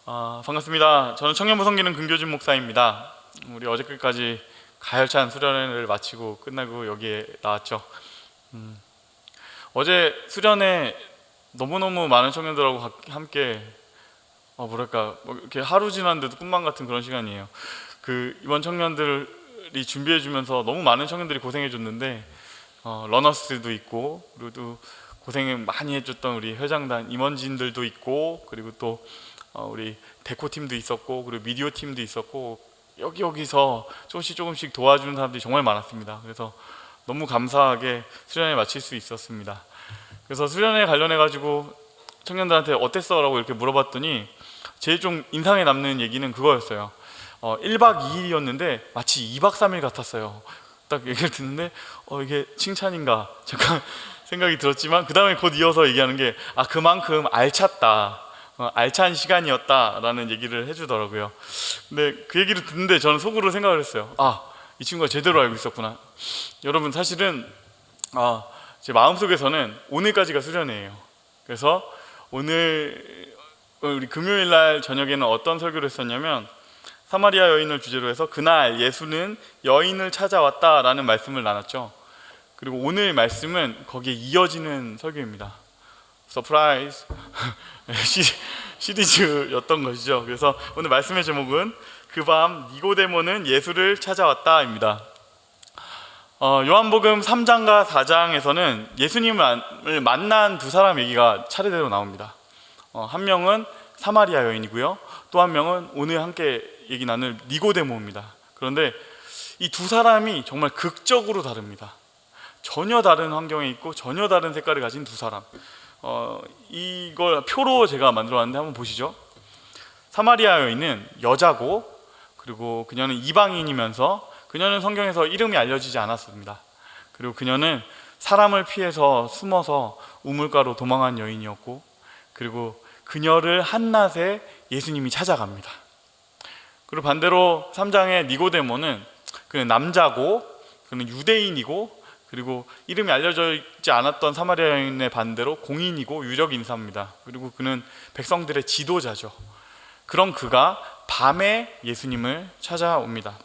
반갑습니다. 저는 청년부 섬기는 금교진 목사입니다. 우리 어저께까지 가열찬 수련회를 마치고 끝나고 여기에 나왔죠. 어제 수련회 너무너무 많은 청년들하고 함께 이렇게 하루 지났는데도 꿈만 같은 그런 시간이에요. 이번 청년들이 준비해주면서 너무 많은 청년들이 고생해줬는데 러너스도 있고, 그리고 또 고생을 많이 해줬던 우리 회장단 임원진들도 있고, 그리고 또 우리 데코팀도 있었고, 그리고 미디어 팀도 있었고, 여기서 조금씩 도와주는 사람들이 정말 많았습니다. 그래서 너무 감사하게 수련회 마칠 수 있었습니다. 그래서 수련회 관련해 가지고 청년들한테 어땠어? 라고 이렇게 물어봤더니 제일 좀 인상에 남는 얘기는 그거였어요. 1박 2일이었는데 마치 2박 3일 같았어요. 딱 얘기를 듣는데 이게 칭찬인가 잠깐 생각이 들었지만, 그 다음에 곧 이어서 얘기하는 게 그만큼 알찼다, 알찬 시간이었다라는 얘기를 해주더라고요. 근데 그 얘기를 듣는데 저는 속으로 생각을 했어요. 이 친구가 제대로 알고 있었구나. 여러분, 사실은 제 마음속에서는 오늘까지가 수련회예요. 그래서 오늘 우리 금요일날 저녁에는 어떤 설교를 했었냐면, 사마리아 여인을 주제로 해서 그날 예수는 여인을 찾아왔다라는 말씀을 나눴죠. 그리고 오늘 말씀은 거기에 이어지는 설교입니다. 서프라이즈 시리즈였던 것이죠. 그래서 오늘 말씀의 제목은 그 밤 니고데모는 예수를 찾아왔다입니다. 요한복음 3장과 4장에서는 예수님을 만난 두 사람 얘기가 차례대로 나옵니다. 한 명은 사마리아 여인이고요, 또 한 명은 오늘 함께 얘기 나눌 니고데모입니다. 그런데 이 두 사람이 정말 극적으로 다릅니다. 전혀 다른 환경에 있고 전혀 다른 색깔을 가진 두 사람. 이걸 표로 제가 만들어왔는데 한번 보시죠. 사마리아 여인은 여자고, 그리고 그녀는 이방인이면서 그녀는 성경에서 이름이 알려지지 않았습니다. 그리고 그녀는 사람을 피해서 숨어서 우물가로 도망한 여인이었고, 그리고 그녀를 한낮에 예수님이 찾아갑니다. 그리고 반대로 3장의 니고데모는 그는 남자고, 그는 유대인이고, 그리고 이름이 알려져 있지 않았던 사마리아 여인의 반대로 공인이고 유력 인사입니다. 그리고 그는 백성들의 지도자죠. 그런 그가 밤에 예수님을 찾아옵니다.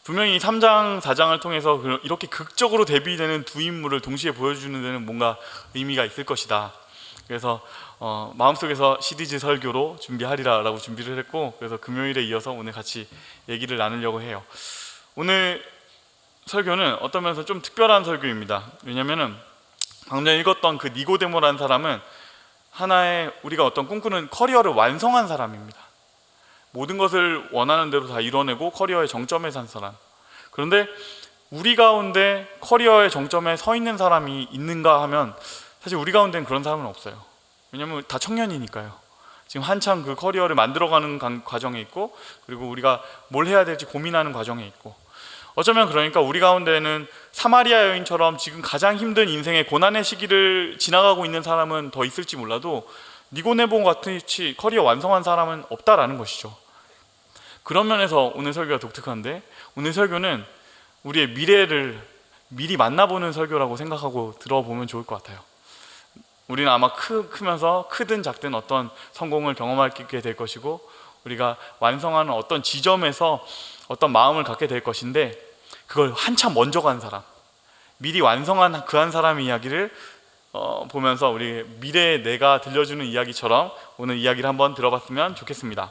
분명히 3장, 4장을 통해서 이렇게 극적으로 대비되는 두 인물을 동시에 보여주는 데는 뭔가 의미가 있을 것이다. 그래서 마음속에서 시리즈 설교로 준비하리라 라고 준비를 했고, 그래서 금요일에 이어서 오늘 같이 얘기를 나누려고 해요. 오늘 설교는 어떤 면에서 좀 특별한 설교입니다. 왜냐면은 방금 전에 읽었던 그 니고데모라는 사람은 하나의 우리가 어떤 꿈꾸는 커리어를 완성한 사람입니다. 모든 것을 원하는 대로 다 이뤄내고 커리어의 정점에 산 사람. 그런데 우리 가운데 커리어의 정점에 서 있는 사람이 있는가 하면 사실 우리 가운데는 그런 사람은 없어요. 왜냐면 다 청년이니까요. 지금 한참 그 커리어를 만들어가는 과정에 있고, 그리고 우리가 뭘 해야 될지 고민하는 과정에 있고, 어쩌면 그러니까 우리 가운데는 사마리아 여인처럼 지금 가장 힘든 인생의 고난의 시기를 지나가고 있는 사람은 더 있을지 몰라도 니고데모 같이 커리어 완성한 사람은 없다라는 것이죠. 그런 면에서 오늘 설교가 독특한데, 오늘 설교는 우리의 미래를 미리 만나보는 설교라고 생각하고 들어보면 좋을 것 같아요. 우리는 아마 크면서 크든 작든 어떤 성공을 경험하게 될 것이고, 우리가 완성하는 어떤 지점에서 어떤 마음을 갖게 될 것인데, 그걸 한참 먼저 간 사람, 미리 완성한 그 한 사람의 이야기를 보면서 우리 미래의 내가 들려주는 이야기처럼 오늘 이야기를 한번 들어봤으면 좋겠습니다.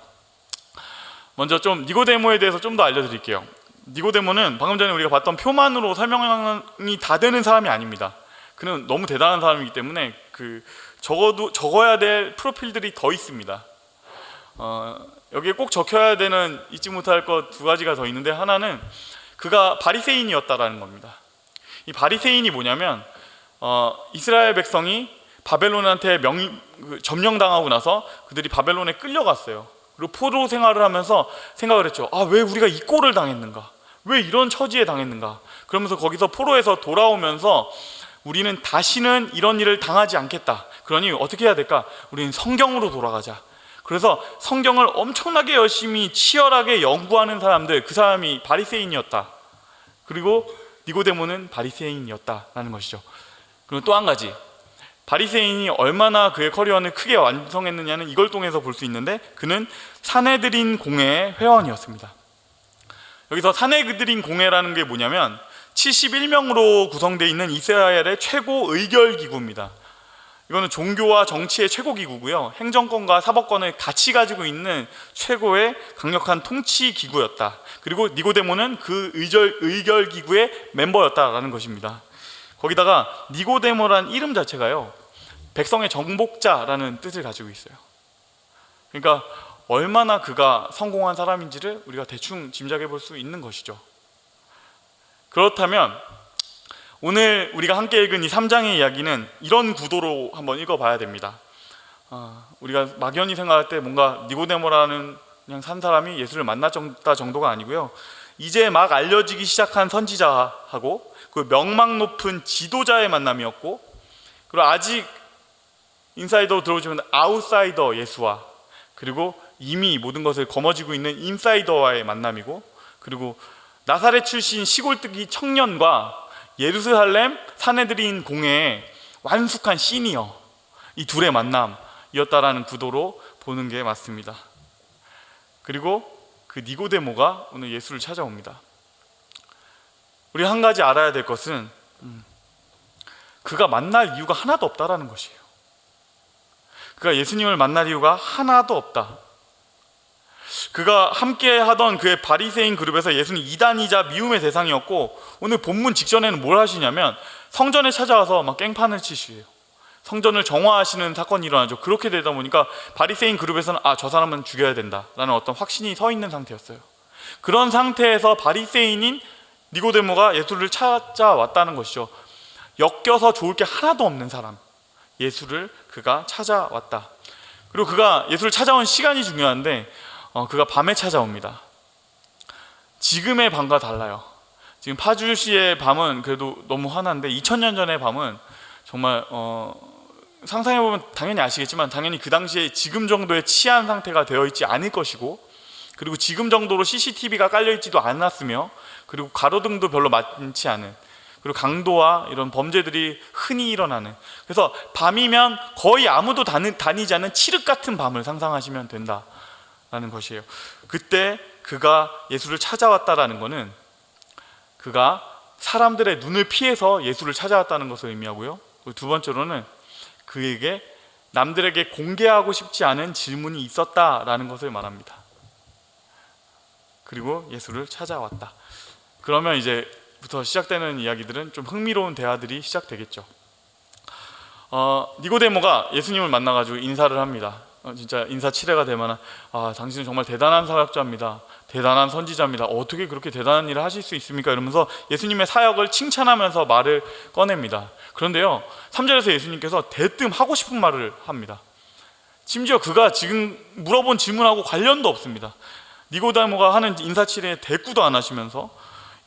먼저 좀 니고데모에 대해서 좀 더 알려드릴게요. 니고데모는 방금 전에 우리가 봤던 표만으로 설명이 다 되는 사람이 아닙니다. 그는 너무 대단한 사람이기 때문에 적어야 될 프로필들이 더 있습니다. 여기에 꼭 적혀야 되는 잊지 못할 것 두 가지가 더 있는데, 하나는 그가 바리새인이었다라는 겁니다. 이 바리새인이 뭐냐면 이스라엘 백성이 바벨론한테 점령당하고 나서 그들이 바벨론에 끌려갔어요. 그리고 포로 생활을 하면서 생각을 했죠. 왜 우리가 이 꼴을 당했는가? 왜 이런 처지에 당했는가? 그러면서 거기서 포로에서 돌아오면서 우리는 다시는 이런 일을 당하지 않겠다. 그러니 어떻게 해야 될까? 우리는 성경으로 돌아가자. 그래서 성경을 엄청나게 열심히 치열하게 연구하는 사람들, 그 사람이 바리새인이었다. 그리고 니고데모는 바리새인이었다라는 것이죠. 그리고 또 한 가지, 바리새인이 얼마나 그의 커리어를 크게 완성했느냐는 이걸 통해서 볼 수 있는데, 그는 사내들인 공회의 회원이었습니다. 여기서 사내들인 공회라는 게 뭐냐면 71명으로 구성되어 있는 이스라엘의 최고 의결기구입니다. 이거는 종교와 정치의 최고 기구고요, 행정권과 사법권을 같이 가지고 있는 최고의 강력한 통치 기구였다. 그리고 니고데모는 그 의결기구의 멤버였다라는 것입니다. 거기다가 니고데모란 이름 자체가요, 백성의 정복자라는 뜻을 가지고 있어요. 그러니까 얼마나 그가 성공한 사람인지를 우리가 대충 짐작해 볼 수 있는 것이죠. 그렇다면 오늘 우리가 함께 읽은 이 3장의 이야기는 이런 구도로 한번 읽어봐야 됩니다. 우리가 막연히 생각할 때 뭔가 니고데모라는 그냥 산 사람이 예수를 만났다 정도가 아니고요, 이제 막 알려지기 시작한 선지자하고 그 명망 높은 지도자의 만남이었고, 그리고 아직 인사이더로 들어오시면 아웃사이더 예수와, 그리고 이미 모든 것을 거머쥐고 있는 인사이더와의 만남이고, 그리고 나사렛 출신 시골뜨기 청년과 예루살렘 사내들인 공회의 완숙한 시니어, 이 둘의 만남이었다라는 구도로 보는 게 맞습니다. 그리고 그 니고데모가 오늘 예수를 찾아옵니다. 우리 한 가지 알아야 될 것은 그가 만날 이유가 하나도 없다라는 것이에요. 그가 예수님을 만날 이유가 하나도 없다. 그가 함께 하던 그의 바리새인 그룹에서 예수는 이단이자 미움의 대상이었고, 오늘 본문 직전에는 뭘 하시냐면 성전에 찾아와서 막 깽판을 치시래요. 성전을 정화하시는 사건이 일어나죠. 그렇게 되다 보니까 바리새인 그룹에서는 저 사람은 죽여야 된다라는 어떤 확신이 서 있는 상태였어요. 그런 상태에서 바리새인인 니고데모가 예수를 찾아왔다는 것이죠. 엮여서 좋을 게 하나도 없는 사람, 예수를 그가 찾아왔다. 그리고 그가 예수를 찾아온 시간이 중요한데, 그가 밤에 찾아옵니다. 지금의 밤과 달라요. 지금 파주시의 밤은 그래도 너무 환한데 2000년 전의 밤은 정말 상상해보면 당연히 아시겠지만, 당연히 그 당시에 지금 정도의 치안 상태가 되어 있지 않을 것이고, 그리고 지금 정도로 CCTV가 깔려있지도 않았으며, 그리고 가로등도 별로 많지 않은, 그리고 강도와 이런 범죄들이 흔히 일어나는, 그래서 밤이면 거의 아무도 다니지 않는 칠흑 같은 밤을 상상하시면 된다라는 것이에요. 그때 그가 예수를 찾아왔다라는 것은 그가 사람들의 눈을 피해서 예수를 찾아왔다는 것을 의미하고요, 두 번째로는 그에게 남들에게 공개하고 싶지 않은 질문이 있었다라는 것을 말합니다. 그리고 예수를 찾아왔다. 그러면 이제부터 시작되는 이야기들은 좀 흥미로운 대화들이 시작되겠죠. 니고데모가 예수님을 만나가지고 인사를 합니다. 진짜 인사 치레가 될 만한, 당신은 정말 대단한 사역자입니다. 대단한 선지자입니다. 어떻게 그렇게 대단한 일을 하실 수 있습니까? 이러면서 예수님의 사역을 칭찬하면서 말을 꺼냅니다. 그런데요, 3절에서 예수님께서 대뜸 하고 싶은 말을 합니다. 심지어 그가 지금 물어본 질문하고 관련도 없습니다. 니고데모가 하는 인사 치레에 대꾸도 안 하시면서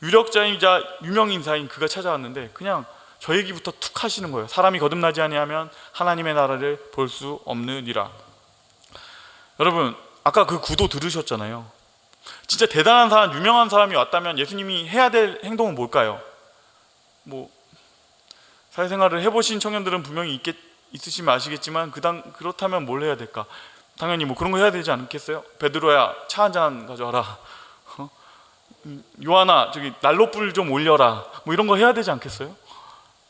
유력자이자 유명인사인 그가 찾아왔는데 그냥 저 얘기부터 툭 하시는 거예요. 사람이 거듭나지 아니하면 하나님의 나라를 볼 수 없느니라. 여러분, 아까 그 구도 들으셨잖아요. 진짜 대단한 사람, 유명한 사람이 왔다면 예수님이 해야 될 행동은 뭘까요? 사회생활을 해보신 청년들은 분명히 있으시면 아시겠지만, 그렇다면 뭘 해야 될까? 당연히 그런 거 해야 되지 않겠어요? 베드로야, 차 한 잔 가져와라. 요한아, 저기 난로불 좀 올려라. 이런 거 해야 되지 않겠어요?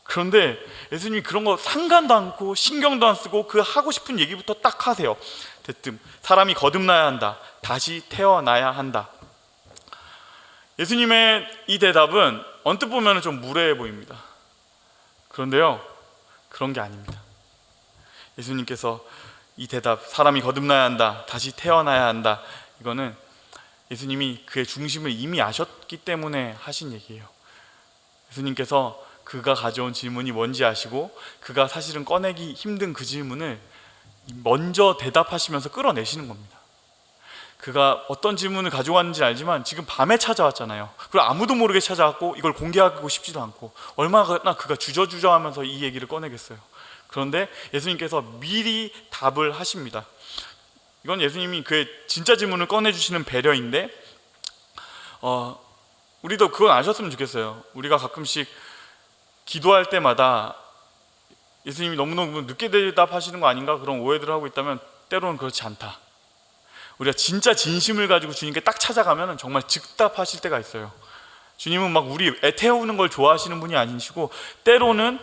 그런데 예수님이 그런 거 상관도 않고 신경도 안 쓰고 그 하고 싶은 얘기부터 딱 하세요. 대뜸 사람이 거듭나야 한다. 다시 태어나야 한다. 예수님의 이 대답은 언뜻 보면 좀 무례해 보입니다. 그런데요, 그런 게 아닙니다. 예수님께서 이 대답, 사람이 거듭나야 한다, 다시 태어나야 한다, 이거는 예수님이 그의 중심을 이미 아셨기 때문에 하신 얘기예요. 예수님께서 그가 가져온 질문이 뭔지 아시고 그가 사실은 꺼내기 힘든 그 질문을 먼저 대답하시면서 끌어내시는 겁니다. 그가 어떤 질문을 가져왔는지 알지만 지금 밤에 찾아왔잖아요. 그리고 아무도 모르게 찾아왔고 이걸 공개하고 싶지도 않고, 얼마나 그가 주저주저하면서 이 얘기를 꺼내겠어요. 그런데 예수님께서 미리 답을 하십니다. 이건 예수님이 그의 진짜 질문을 꺼내주시는 배려인데, 우리도 그건 아셨으면 좋겠어요. 우리가 가끔씩 기도할 때마다 예수님이 너무너무 늦게 대답하시는 거 아닌가 그런 오해들을 하고 있다면 때로는 그렇지 않다. 우리가 진짜 진심을 가지고 주님께 딱 찾아가면 정말 즉답하실 때가 있어요. 주님은 막 우리 애태우는 걸 좋아하시는 분이 아니시고 때로는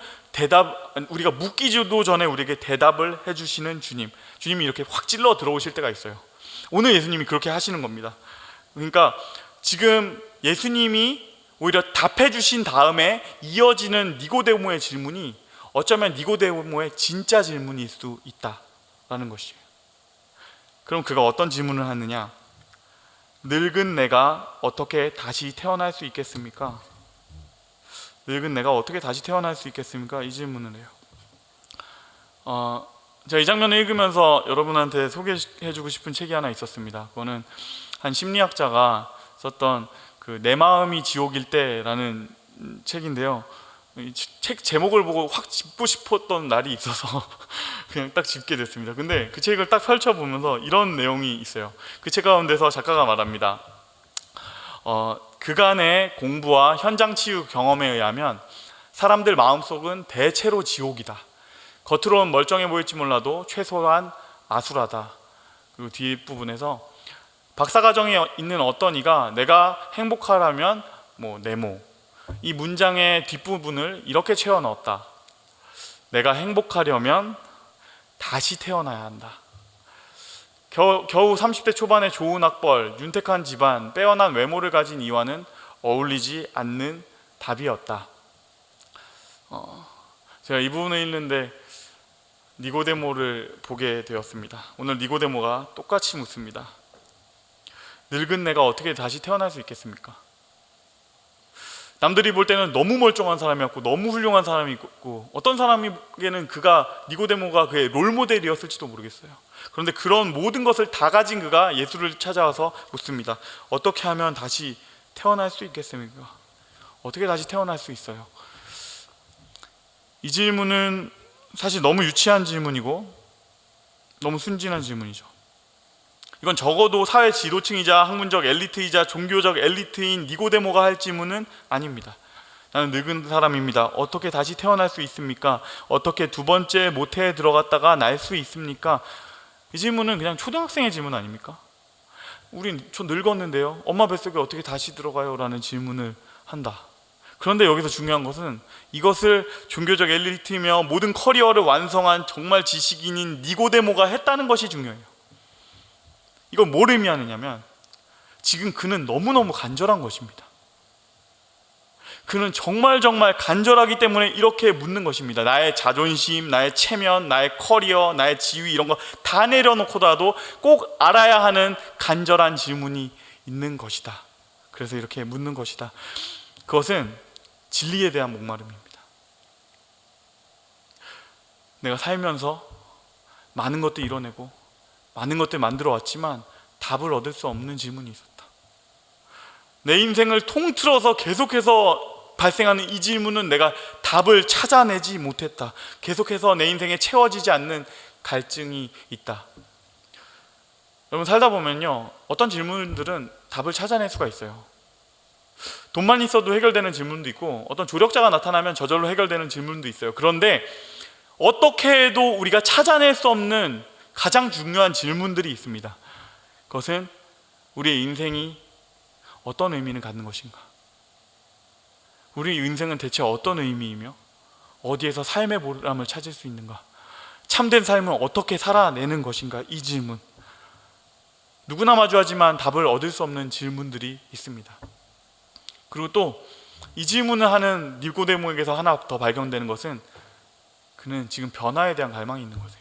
우리가 묻기도 전에 우리에게 대답을 해주시는 주님이 이렇게 확 찔러 들어오실 때가 있어요. 오늘 예수님이 그렇게 하시는 겁니다. 그러니까 지금 예수님이 오히려 답해 주신 다음에 이어지는 니고데모의 질문이 어쩌면 니고데모의 진짜 질문일 수 있다라는 것이에요. 그럼 그가 어떤 질문을 하느냐? 늙은 내가 어떻게 다시 태어날 수 있겠습니까? 늙은 내가 어떻게 다시 태어날 수 있겠습니까? 이 질문을 해요. 제가 이 장면을 읽으면서 여러분한테 소개해주고 싶은 책이 하나 있었습니다. 그거는 한 심리학자가 썼던 그 내 마음이 지옥일 때라는 책인데요. 이 책 제목을 보고 확 짚고 싶었던 날이 있어서 그냥 딱 짚게 됐습니다. 근데 그 책을 딱 펼쳐보면서 이런 내용이 있어요. 그 책 가운데서 작가가 말합니다. 그간의 공부와 현장 치유 경험에 의하면 사람들 마음속은 대체로 지옥이다. 겉으로는 멀쩡해 보일지 몰라도 최소한 아수라다. 그리고 뒷부분에서 박사과정에 있는 어떤 이가 내가 행복하라면 네모, 이 문장의 뒷부분을 이렇게 채워 넣었다. 내가 행복하려면 다시 태어나야 한다. 겨우 30대 초반의 좋은 학벌, 윤택한 집안, 빼어난 외모를 가진 이와는 어울리지 않는 답이었다. 제가 이 부분을 읽는데 니고데모를 보게 되었습니다. 오늘 니고데모가 똑같이 묻습니다. 늙은 내가 어떻게 다시 태어날 수 있겠습니까? 남들이 볼 때는 너무 멀쩡한 사람이었고 너무 훌륭한 사람이 있고 어떤 사람에게는 니고데모가 그의 롤모델이었을지도 모르겠어요. 그런데 그런 모든 것을 다 가진 그가 예수를 찾아와서 묻습니다. 어떻게 하면 다시 태어날 수 있겠습니까? 어떻게 다시 태어날 수 있어요? 이 질문은 사실 너무 유치한 질문이고 너무 순진한 질문이죠. 이건 적어도 사회 지도층이자 학문적 엘리트이자 종교적 엘리트인 니고데모가 할 질문은 아닙니다. 나는 늙은 사람입니다. 어떻게 다시 태어날 수 있습니까? 어떻게 두 번째 모태에 들어갔다가 날 수 있습니까? 이 질문은 그냥 초등학생의 질문 아닙니까? 저 늙었는데요. 엄마 뱃속에 어떻게 다시 들어가요? 라는 질문을 한다. 그런데 여기서 중요한 것은 이것을 종교적 엘리트이며 모든 커리어를 완성한 정말 지식인인 니고데모가 했다는 것이 중요해요. 이건 뭘 의미하느냐면 지금 그는 너무너무 간절한 것입니다. 그는 정말 간절하기 때문에 이렇게 묻는 것입니다. 나의 자존심, 나의 체면, 나의 커리어, 나의 지위 이런 거 다 내려놓고라도 꼭 알아야 하는 간절한 질문이 있는 것이다. 그래서 이렇게 묻는 것이다. 그것은 진리에 대한 목마름입니다. 내가 살면서 많은 것들 이뤄내고 많은 것들 만들어 왔지만 답을 얻을 수 없는 질문이 있었다. 내 인생을 통틀어서 계속해서 발생하는 이 질문은 내가 답을 찾아내지 못했다. 계속해서 내 인생에 채워지지 않는 갈증이 있다. 여러분 살다 보면요, 어떤 질문들은 답을 찾아낼 수가 있어요. 돈만 있어도 해결되는 질문도 있고 어떤 조력자가 나타나면 저절로 해결되는 질문도 있어요. 그런데 어떻게 해도 우리가 찾아낼 수 없는 가장 중요한 질문들이 있습니다. 그것은 우리의 인생이 어떤 의미를 갖는 것인가? 우리 인생은 대체 어떤 의미이며 어디에서 삶의 보람을 찾을 수 있는가? 참된 삶을 어떻게 살아내는 것인가? 이 질문, 누구나 마주하지만 답을 얻을 수 없는 질문들이 있습니다. 그리고 또 이 질문을 하는 니고데모에게서 하나 더 발견되는 것은 그는 지금 변화에 대한 갈망이 있는 거예요.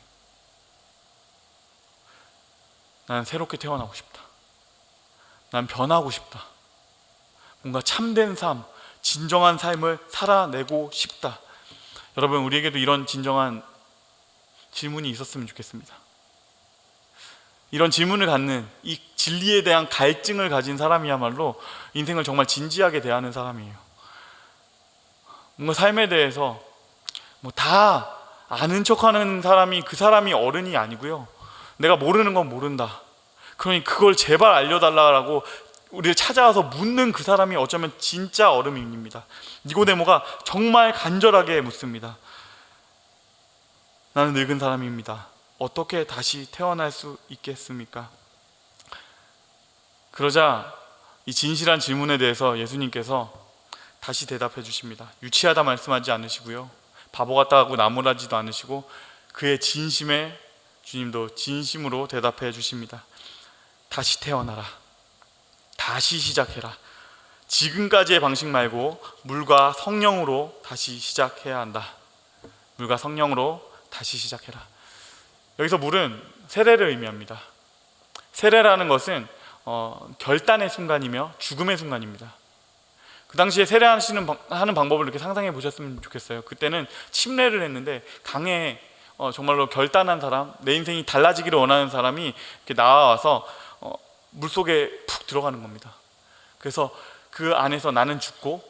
난 새롭게 태어나고 싶다. 난 변하고 싶다. 뭔가 참된 삶, 진정한 삶을 살아내고 싶다. 여러분, 우리에게도 이런 진정한 질문이 있었으면 좋겠습니다. 이런 질문을 갖는, 이 진리에 대한 갈증을 가진 사람이야말로 인생을 정말 진지하게 대하는 사람이에요. 뭔가 삶에 대해서 다 아는 척하는 사람이 그 사람이 어른이 아니고요, 내가 모르는 건 모른다, 그러니 그걸 제발 알려달라고 우리를 찾아와서 묻는 그 사람이 어쩌면 진짜 어른입니다. 니고데모가 정말 간절하게 묻습니다. 나는 늙은 사람입니다. 어떻게 다시 태어날 수 있겠습니까? 그러자 이 진실한 질문에 대해서 예수님께서 다시 대답해 주십니다. 유치하다 말씀하지 않으시고요, 바보 같다 하고 나무라지도 않으시고, 그의 진심에 주님도 진심으로 대답해 주십니다. 다시 태어나라. 다시 시작해라. 지금까지의 방식 말고 물과 성령으로 다시 시작해야 한다. 물과 성령으로 다시 시작해라. 여기서 물은 세례를 의미합니다. 세례라는 것은 결단의 순간이며 죽음의 순간입니다. 그 당시에 세례하는 방법을 이렇게 상상해 보셨으면 좋겠어요. 그때는 침례를 했는데 강에 정말로 결단한 사람, 내 인생이 달라지기를 원하는 사람이 이렇게 나와서 물속에 푹 들어가는 겁니다. 그래서 그 안에서 나는 죽고,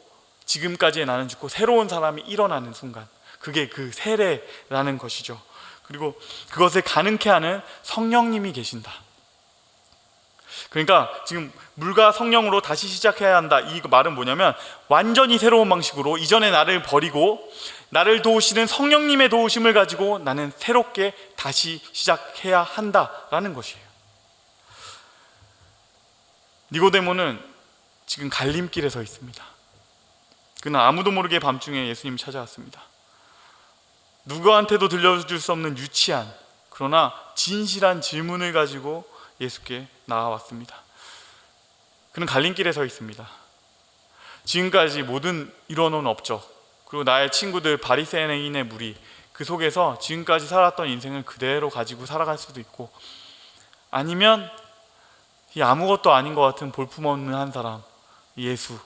지금까지의 나는 죽고 새로운 사람이 일어나는 순간, 그게 그 세례라는 것이죠. 그리고 그것을 가능케 하는 성령님이 계신다. 그러니까 지금 물과 성령으로 다시 시작해야 한다, 이 말은 뭐냐면 완전히 새로운 방식으로 이전의 나를 버리고 나를 도우시는 성령님의 도우심을 가지고 나는 새롭게 다시 시작해야 한다라는 것이에요. 니고데모는 지금 갈림길에 서 있습니다. 그는 아무도 모르게 밤중에 예수님이 찾아왔습니다. 누구한테도 들려줄 수 없는 유치한 그러나 진실한 질문을 가지고 예수께 나아왔습니다. 그는 갈림길에 서 있습니다. 지금까지 모든 이뤄놓은 업적, 그리고 나의 친구들 바리새인의 무리, 그 속에서 지금까지 살았던 인생을 그대로 가지고 살아갈 수도 있고, 아니면 이 아무것도 아닌 것 같은 볼품없는 한 사람, 예수,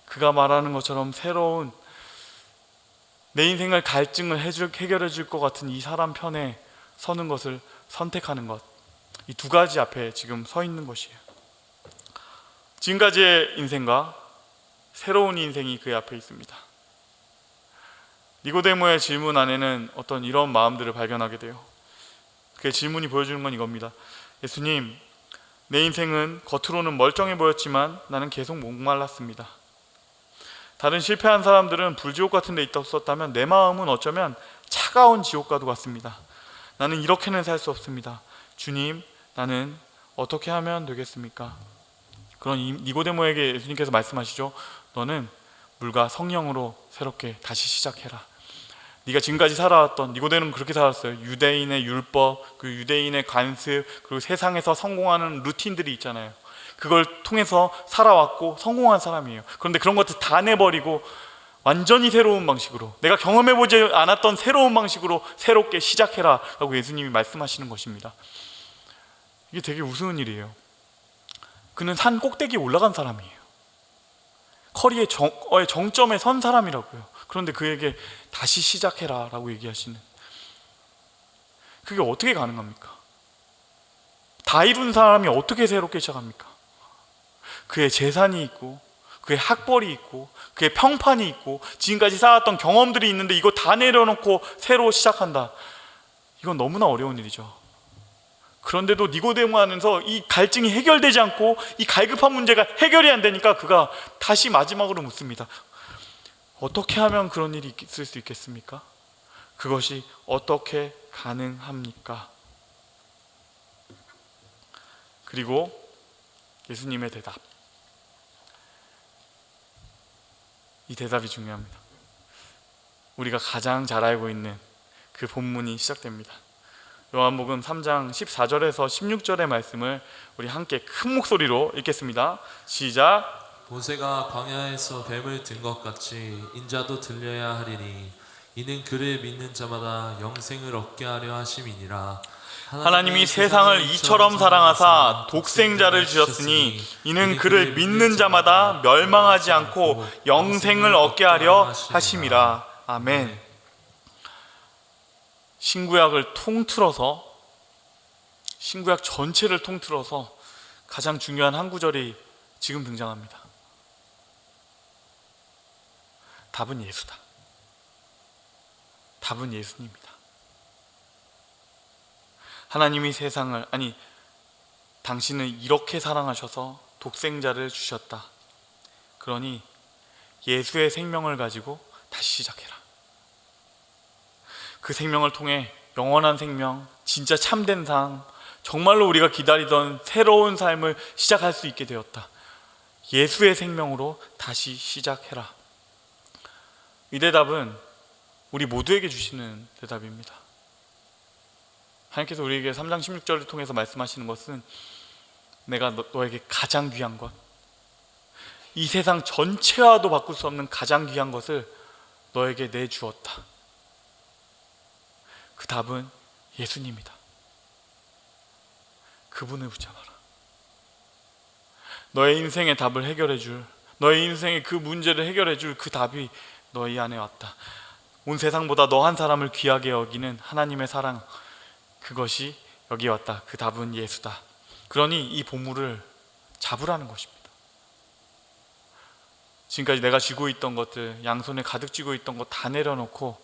그가 말하는 것처럼 새로운 내 인생을 갈증을 해결해 줄 것 같은 이 사람 편에 서는 것을 선택하는 것, 이 두 가지 앞에 지금 서 있는 것이에요. 지금까지의 인생과 새로운 인생이 그의 앞에 있습니다. 니고데모의 질문 안에는 어떤 이런 마음들을 발견하게 돼요. 그의 질문이 보여주는 건 이겁니다. 예수님, 내 인생은 겉으로는 멀쩡해 보였지만 나는 계속 목말랐습니다. 다른 실패한 사람들은 불지옥 같은 데 있었다면 내 마음은 어쩌면 차가운 지옥과도 같습니다. 나는 이렇게는 살 수 없습니다. 주님, 나는 어떻게 하면 되겠습니까? 그런 니고데모에게 예수님께서 말씀하시죠. 너는 물과 성령으로 새롭게 다시 시작해라. 네가 지금까지 살아왔던, 니고데모는 그렇게 살았어요. 유대인의 율법, 그 유대인의 관습, 그리고 세상에서 성공하는 루틴들이 있잖아요. 그걸 통해서 살아왔고 성공한 사람이에요. 그런데 그런 것들 다 내버리고 완전히 새로운 방식으로, 내가 경험해보지 않았던 새로운 방식으로 새롭게 시작해라 라고 예수님이 말씀하시는 것입니다. 이게 되게 우스운 일이에요. 그는 산 꼭대기에 올라간 사람이에요. 커리의 정점에 선 사람이라고요. 그런데 그에게 다시 시작해라 라고 얘기하시는, 그게 어떻게 가능합니까? 다 이룬 사람이 어떻게 새롭게 시작합니까? 그의 재산이 있고, 그의 학벌이 있고, 그의 평판이 있고, 지금까지 쌓았던 경험들이 있는데 이거 다 내려놓고 새로 시작한다. 이건 너무나 어려운 일이죠. 그런데도 니고데모 안에서 이 갈증이 해결되지 않고 이 갈급한 문제가 해결이 안 되니까 그가 다시 마지막으로 묻습니다. 어떻게 하면 그런 일이 있을 수 있겠습니까? 그것이 어떻게 가능합니까? 그리고 예수님의 대답, 이 대답이 중요합니다. 우리가 가장 잘 알고 있는 그 본문이 시작됩니다. 요한복음 3장 14절에서 16절의 말씀을 우리 함께 큰 목소리로 읽겠습니다. 시작. 모세가 광야에서 뱀을 든 것 같이 인자도 들려야 하리니 이는 그를 믿는 자마다 영생을 얻게 하려 하심이니라. 하나님이 세상을 이처럼 사랑하사 독생자를 주셨으니 이는 그를 믿는 자마다 멸망하지 않고 영생을 얻게 하려 하심이라. 아멘. 신구약을 통틀어서, 신구약 전체를 통틀어서 가장 중요한 한 구절이 지금 등장합니다. 답은 예수다. 답은 예수님이다. 하나님이 세상을, 아니 당신을 이렇게 사랑하셔서 독생자를 주셨다. 그러니 예수의 생명을 가지고 다시 시작해라. 그 생명을 통해 영원한 생명, 진짜 참된 삶, 정말로 우리가 기다리던 새로운 삶을 시작할 수 있게 되었다. 예수의 생명으로 다시 시작해라. 이 대답은 우리 모두에게 주시는 대답입니다. 하나님께서 우리에게 3장 16절을 통해서 말씀하시는 것은 내가 너에게 가장 귀한 것, 이 세상 전체와도 바꿀 수 없는 가장 귀한 것을 너에게 내주었다. 그 답은 예수님이다. 그분을 붙잡아라. 너의 인생의 답을 해결해 줄, 너의 인생의 그 문제를 해결해 줄 그 답이 너희 안에 왔다. 온 세상보다 너 한 사람을 귀하게 여기는 하나님의 사랑, 그것이 여기 왔다. 그 답은 예수다. 그러니 이 보물을 잡으라는 것입니다. 지금까지 내가 쥐고 있던 것들, 양손에 가득 쥐고 있던 것 다 내려놓고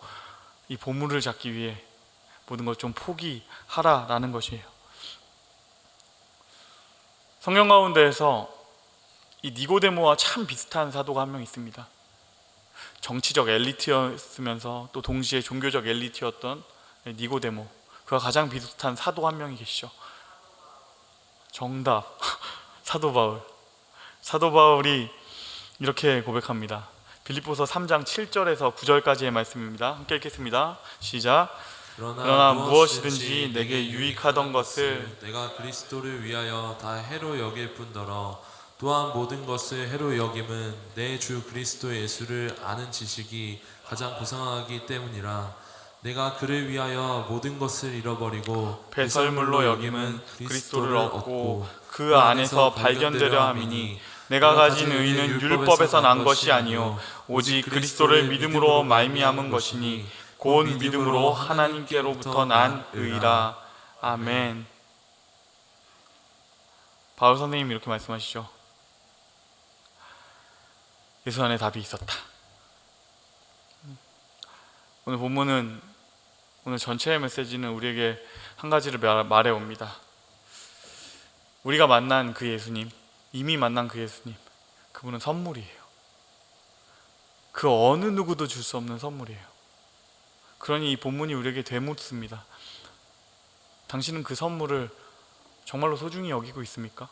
이 보물을 잡기 위해 모든 걸 좀 포기하라라는 것이에요. 성경 가운데에서 이 니고데모와 참 비슷한 사도가 한 명 있습니다. 정치적 엘리트였으면서 또 동시에 종교적 엘리트였던 니고데모, 그와 가장 비슷한 사도 한 명이 계시죠. 정답, 사도 바울. 사도 바울이 이렇게 고백합니다. 빌립보서 3장 7절에서 9절까지의 말씀입니다. 함께 읽겠습니다. 시작. 그러나 무엇이든지 내게 유익하던 것을 내가 그리스도를 위하여 다 해로 여길 뿐더러 또한 모든 것을 해로 여김은 내 주 그리스도 예수를 아는 지식이 가장 고상하기 때문이라. 내가 그를 위하여 모든 것을 잃어버리고 배설물로 여김은 그리스도를 얻고 그 안에서 발견되려 함이니 내가 가진 의는 율법에서 난 것이 아니요 오직 그리스도를 믿음으로 말미암은 것이니 곧 믿음으로 하나님께로부터 난 의라. 아멘. 바울 선생님이 이렇게 말씀하시죠. 예수 안에 답이 있었다. 오늘 본문은, 오늘 전체의 메시지는 우리에게 한 가지를 말해옵니다. 우리가 만난 그 예수님, 이미 만난 그 예수님, 그분은 선물이에요. 그 어느 누구도 줄 수 없는 선물이에요. 그러니 이 본문이 우리에게 되묻습니다. 당신은 그 선물을 정말로 소중히 여기고 있습니까?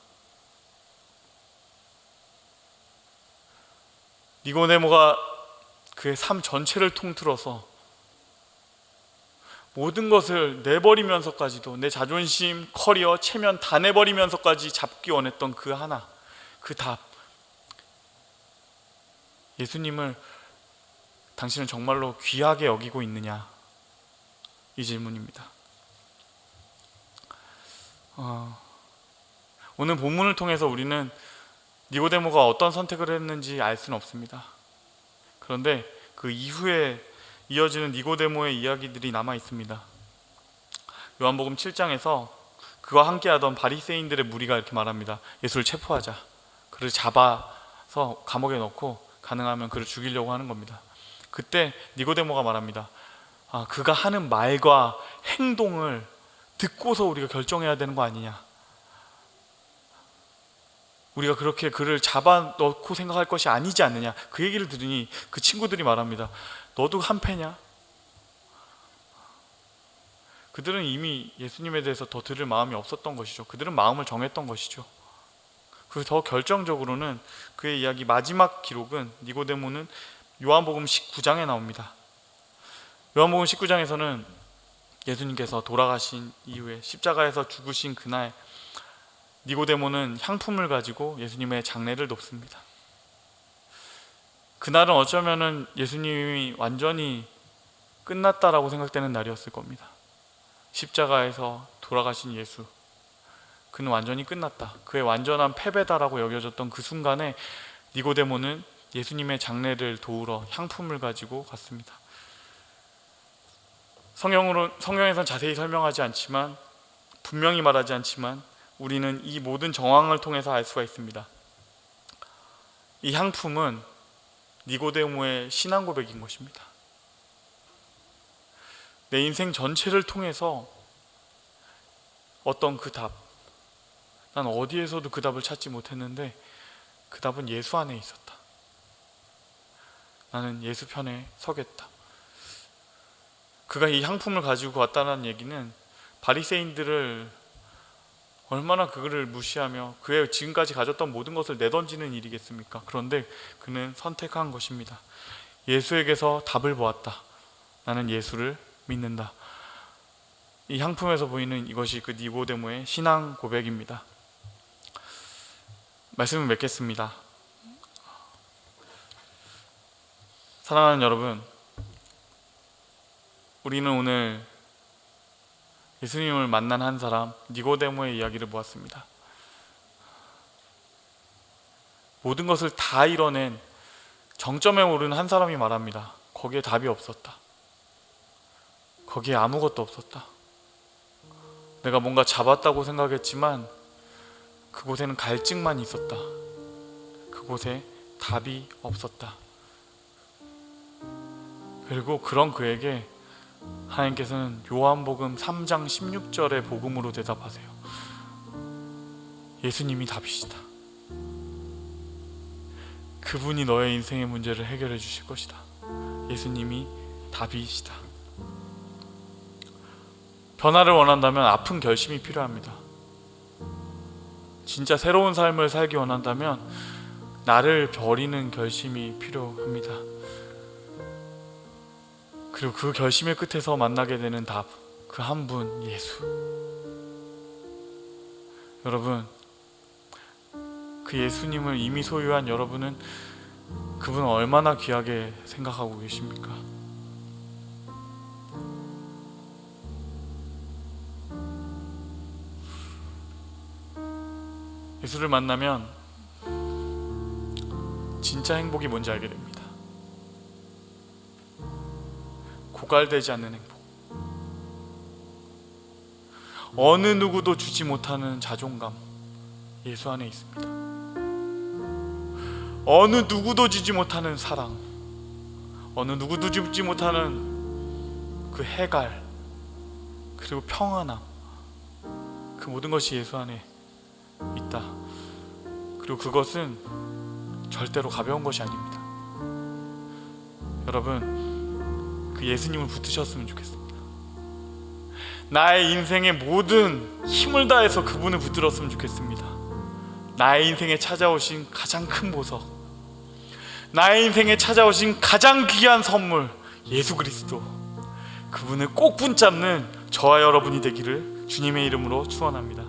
니고데모가 그의 삶 전체를 통틀어서 모든 것을 내버리면서까지도, 내 자존심, 커리어, 체면 다 내버리면서까지 잡기 원했던 그 하나, 그 답, 예수님을 당신은 정말로 귀하게 여기고 있느냐, 이 질문입니다. 오늘 본문을 통해서 우리는 니고데모가 어떤 선택을 했는지 알 수는 없습니다. 그런데 그 이후에 이어지는 니고데모의 이야기들이 남아 있습니다. 요한복음 7장에서 그와 함께하던 바리새인들의 무리가 이렇게 말합니다. 예수를 체포하자. 그를 잡아서 감옥에 넣고 가능하면 그를 죽이려고 하는 겁니다. 그때 니고데모가 말합니다. 그가 하는 말과 행동을 듣고서 우리가 결정해야 되는 거 아니냐. 우리가 그렇게 그를 잡아넣고 생각할 것이 아니지 않느냐. 그 얘기를 들으니 그 친구들이 말합니다. 너도 한패냐? 그들은 이미 예수님에 대해서 더 들을 마음이 없었던 것이죠. 그들은 마음을 정했던 것이죠. 그리고 더 결정적으로는 그의 이야기 마지막 기록은, 니고데모는 요한복음 19장에 나옵니다. 요한복음 19장에서는 예수님께서 돌아가신 이후에 십자가에서 죽으신 그날, 니고데모는 향품을 가지고 예수님의 장례를 돕습니다. 그날은 어쩌면은 예수님이 완전히 끝났다라고 생각되는 날이었을 겁니다. 십자가에서 돌아가신 예수, 그는 완전히 끝났다, 그의 완전한 패배다라고 여겨졌던 그 순간에 니고데모는 예수님의 장례를 도우러 향품을 가지고 갔습니다. 성경에선 자세히 설명하지 않지만, 분명히 말하지 않지만 우리는 이 모든 정황을 통해서 알 수가 있습니다. 이 향품은 니고데모의 신앙 고백인 것입니다. 내 인생 전체를 통해서 어떤 그 답, 난 어디에서도 그 답을 찾지 못했는데 그 답은 예수 안에 있었다. 나는 예수 편에 서겠다. 그가 이 향품을 가지고 왔다는 얘기는 바리새인들을 얼마나 그를 무시하며 그의 지금까지 가졌던 모든 것을 내던지는 일이겠습니까? 그런데 그는 선택한 것입니다. 예수에게서 답을 보았다. 나는 예수를 믿는다. 이 향품에서 보이는 이것이 그 니고데모의 신앙 고백입니다. 말씀을 맺겠습니다. 사랑하는 여러분, 우리는 오늘 예수님을 만난 한 사람 니고데모의 이야기를 보았습니다. 모든 것을 다 이뤄낸 정점에 오른 한 사람이 말합니다. 거기에 답이 없었다. 거기에 아무것도 없었다. 내가 뭔가 잡았다고 생각했지만 그곳에는 갈증만 있었다. 그곳에 답이 없었다. 그리고 그런 그에게 하나님께서는 요한복음 3장 16절의 복음으로 대답하세요. 예수님이 답이시다. 그분이 너의 인생의 문제를 해결해 주실 것이다. 예수님이 답이시다. 변화를 원한다면 아픈 결심이 필요합니다. 진짜 새로운 삶을 살기 원한다면 나를 버리는 결심이 필요합니다. 그리고 그 결심의 끝에서 만나게 되는 답, 그 한 분, 예수. 여러분, 그 예수님을 이미 소유한 여러분은 그분을 얼마나 귀하게 생각하고 계십니까? 예수를 만나면 진짜 행복이 뭔지 알게 됩니다. 고갈되지 않는 행복. 어느 누구도 주지 못하는 자존감, 예수 안에 있습니다. 어느 누구도 주지 못하는 사랑, 어느 누구도 주지 못하는 그 해갈, 그리고 평안함, 그 모든 것이 예수 안에 있다. 그리고 그것은 절대로 가벼운 것이 아닙니다. 여러분, 그 예수님을 붙드셨으면 좋겠습니다. 나의 인생의 모든 힘을 다해서 그분을 붙들었으면 좋겠습니다. 나의 인생에 찾아오신 가장 큰 보석, 나의 인생에 찾아오신 가장 귀한 선물, 예수 그리스도, 그분을 꼭 붙잡는 저와 여러분이 되기를 주님의 이름으로 축원합니다.